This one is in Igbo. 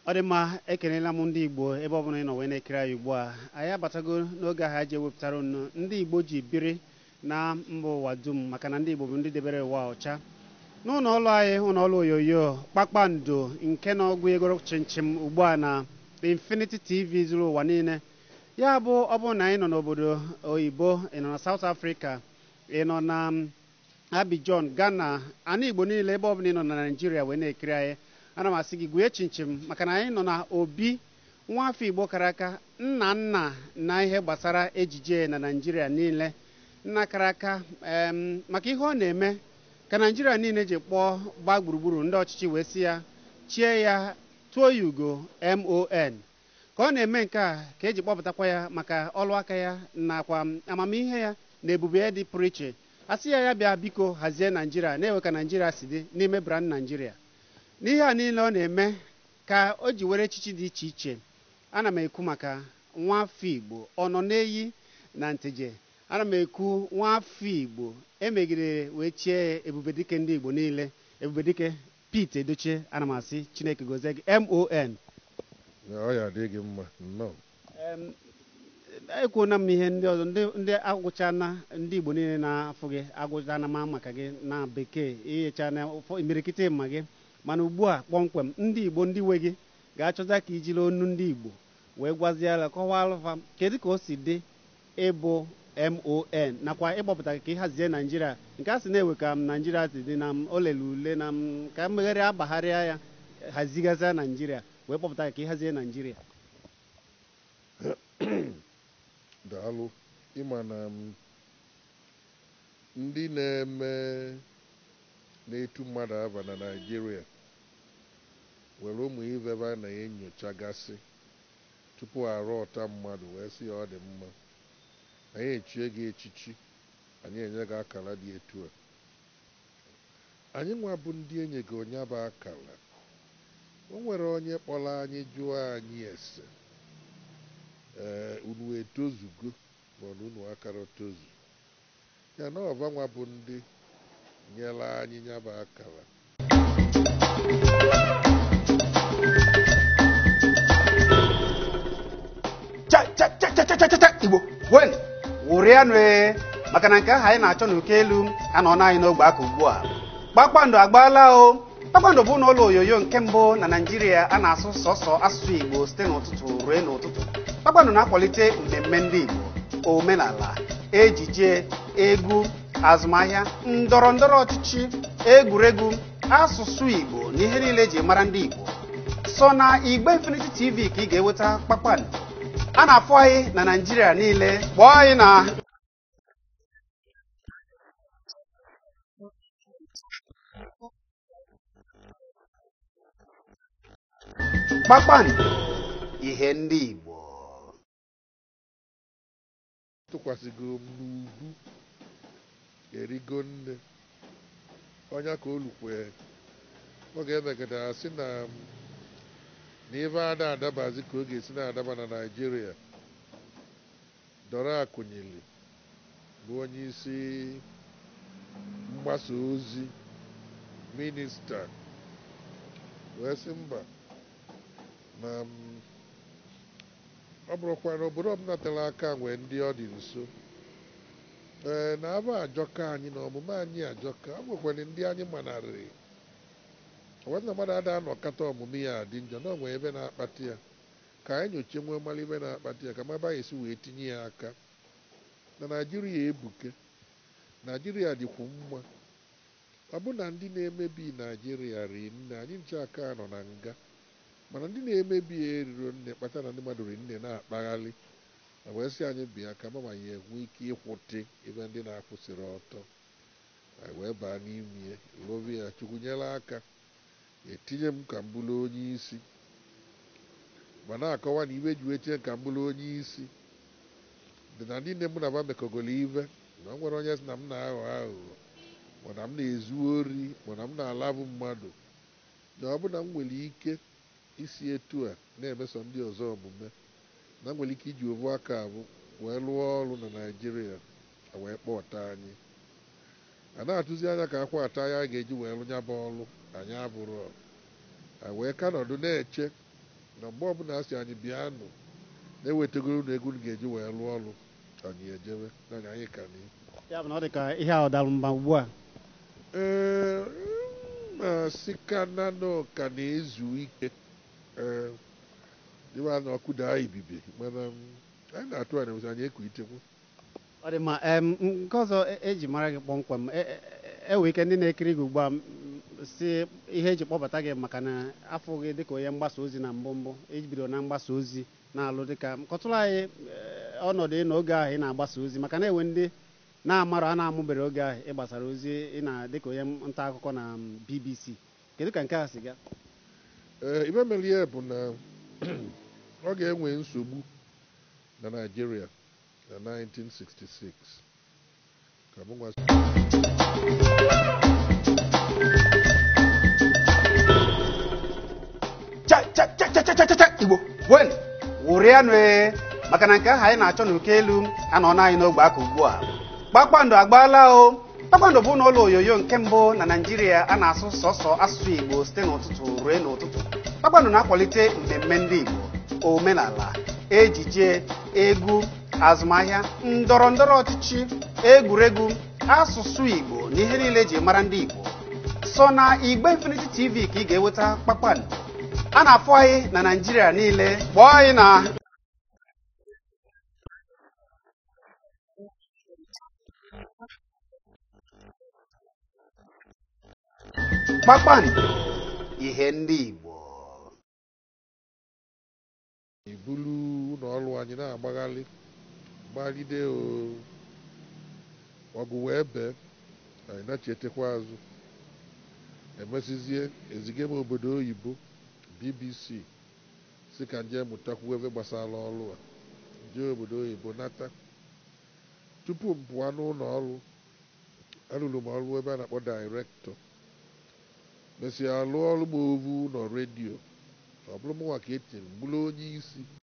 Ọ dị mma, ekelela m ndị Igbo ebe ọbụla ị nọ wee na-ekiri anyị ugbu a. Anyị abatago n'oge ahụ ji ewepụtara unu ndị Igbo ji biri na mba ụwa dum, maka na ndị Igbo bụ ndị debere ụwa ọcha. N'ụlọ ọrụ anyị, ụlọ ọrụ onyonyo Kpakpando nke na ọgụ egoro chimchim ugbu a na Infinity TV zuru ụwa niile. Ya bụ, ọ bụrụ na ị nọ n'obodo oyibo, ị nọ na South Africa, ị nọ na Abidjan, Ghana, ana Igbo niile ebe ọbụla ị nọ na Nigeria wee na-ekiri anyị, ana m asị gị gwuo chimchim, maka na anyị nọ na obi nwa afọ Igbo kara aka, nna na ihe gbasara ejije na Nigeria niile. Nna kara aka maka ihe ọ na-eme ka Nigeria niile ji kpọọ gbaa gburugburu, ndị ọchịchị wee sị ya chie ya tụọ ya ugo MON. Ka ọ na-eme nke a ka eji kpọpụtakwa ya maka ọlụ aka ya nakwa amamihe ya na ebube ya dị pụrụ iche. Asị ya bịa biko hazie Nigeria, na-ewe ka Nigeria si dị n'ime brand Nigeria. N'ihe a niile ọ na-eme ka o ji were echichi dị iche iche. Ana m ekwu maka nwafọ Igbo ọ nọ n'eyi na nteje. Ana m ekwu nwafọ Igbo emegidere wee chie Ebubedike ndị Igbo niile, Ebubedike Pete Edochie. Ana m asị Chineke gozie gị MON. Ọ ya adịghị mma nnọọ. Ekwuona m ihe ndị ọzọ, ndị agwụchana ndị Igbo niile na-afụ gị agwụchana ma maka gị na bekee ihecha na imirikite mma gị, mana ugbu a kpọmkwem ndị Igbo ndị nwe gị ga-achọta ka ijiri onu ndị Igbo wee gwaziela kọwalụfa kedu ka o si dị ịbụ MON nakwa ịgbọpụta ka ịhazie Nigeria nke a sị na-ewe ka Nigeria si dị na olele ule na ka mmegharị agbagharịa ya hazigazia Nigeria wee kpọpụta ka ịhazie Nigeria. Daalụ. Ịma na ndị na-etu mmadụ aba na Nigeria were ụmụ ivebe a na-enyochagasị tupu arụ ọta mmadụ wee sị ya ọ dị mma, anyị echie gị echichi, anyị enye gị akara dị etu a. Anyị nwa bụ ndị enye gị onye bụ akara. O nwere onye kpọrọ anyị jụọ anyị ese unu etozugo maọbụ unu akara tozu ya na ọva nwa bụ ndị nyere anyị nya bụ akara. Igbo wụrịanụ maka na nke ahụ anyị na-achọ n'uko elu anọ na anyị n'ogbe aka ugbu a. Kpakpando agbaala o. Kpakpando bụ n'ụlọ onyonyo nke mbụ na Nigeria a na-asụ sọsọ asụsụ Igbo site n'ụtụtụ ruo n'ụtụtụ. Kpakpando na-akwalite mmemme ndị Igbo, omenala, ejije, egwu, azụmahịa, ndọrọ ndọrọ ọchịchị, egwuregwu, asụsụ Igbo na ihe niile eji mara ndị Igbo. So na Igbo Infinity TV ka ị ga-enweta Kpakpando. A na-afụ anyị na Nigeria niile. Kpọọ anyị na Kpakpando, ihe ndị Igbo. Tụkwasịgo m n'ugwu erigo nne onye ka olukwe ọ ga-emegide asị na ife ada adabazi ka ọ ga-esi na-adaba na Nigeria. Dọrọ Akụnyili bụ onye isi mgbasa ozi minista wee sị mba na ọ bụrụkwa na obodo ọbụla tere aka nwee ndị ọ dị nso na aba ajọka anyị na ọmụme anyị ajọka. Ọ nwekwara ndị anyị manarịrị ọwena mmadụ ada anọkata ọmụme ya adị njọ na onwe ebe na-akpata ya ka anyị nyochie nwee mara ibe na-akpata ya ka maba ya esi wee tinye ya aka. Na Nigeria ebuke, Nigeria dịkwu mma. Ọ bụ na ndị na-emebi Nigeria rie nne, anyị nche aka nọ na nga, mana ndị na-emebi ya eriro nne kpata na ndị mmadụ ri nne na-akpaghalị na wee sị anyị bịa ka mama ya enwe ike ịkwụte ebe ndị na-akwụsịrị ọtọ. Anyị wee baa n'ime lobi ya Chukwu nyere aka etinye m ka m bụrụ onye isi, ma na-akọwa na iwe ji etinye ka m bụrụ onye isi dị na ndị nne m na ba mekọgolo ive na o nwere onye sị na m na-aghọ aghụghọ mana m na-ezu ori mana m na-alabụ mmadụ, na ọ bụ na m nwere ike isi etu a na-emeso ndị ọzọ omume, na m nwere ike iji ovu aka abụ wee lụọ ọrụ na Nigeria wee kpọta anyị. A na-atụzi anya ka akwa ata ya ga-eji wee lụnya bụ ọrụ anyị abụrụ wee ka nọdụ na-eche na mgbe ọbụla asị anyị bịa nụ na-ewetagoro na ego ga-eji wee lụọ ọrụ anyị ejebe na anyị ka n'ihu. Ya bụ na ọ dị ka ihe a ọdalụ mba ugbu a. Na-asị ka na ka na-ezu ike dịwa na ọkụ daa ibibi mana anyị na-atụ anya anyị ekwu itekwu. Ọ dị mma. Nke ọzọ eji mara gị kpọmkwem ewe ike ndị na-ekiri gị ugbu a si ihe eji kpọbata gị maka na afọ gị dịka onye mgbasa ozi na mbụ ejibido na mgbasa ozi na-alụ dịka kọtụrụ anyị ọnọdụ ị na oge ahụ ị na-agbasa ozi maka na enwe ndị na-amarụ a na-amụbere oge ahụ ị gbasara ozi ị na dịka onye nta akụkọ na BBC. Kedu ka nke a si gaa? Ibe melie bụ na ọ ga-enwe nsogbu na Naịjirịa na 1966 ka mụ Igbo wụrịanụ maka na nke ahụ anyị na-achọ n'uko elu anọ anyị n'ogbe aka ugbu a. Kpakpando agbaala o. Kpakpando bụ n'ụlọ onyonyo nke mbụ na Naịjirịa a na-asụ sọsọ asụsụ Igbo site n'ụtụtụ ruo n'ụtụtụ. Kpakpando na-akwalite mmemme ndị Igbo, omenala, ejije, egwu, azụmahịa, ndọrọ ndọrọ ọchịchị, egwuregwu, asụsụ Igbo na ihe niile eji mara ndị Igbo. So na Igbe Infinity TV ka ị ga-enweta Kpakpando. A na-afụ anyị na Naịjirịa niile. Kpọọ anyị na Kpakpando, ihe ndị Igbo. ibulu ụlọ ọrụ anyị na-agbaghalị gbalide ọgụ wee bee anyị na-chetekwa azụ emesizie ezige m obodo oyibo BBC si ka nje mụtakwu ebe gbasara ọrụ a jee obodo oyibo nata tupu m pụọ n'ụlọ ọrụ alụrụ m ọrụ ebe a na-akpọ dairektọ mesịa alụ ọrụ m ovu ụlọ redio ọ bụrụ m nwa ka etinyere m bụrụ onye isi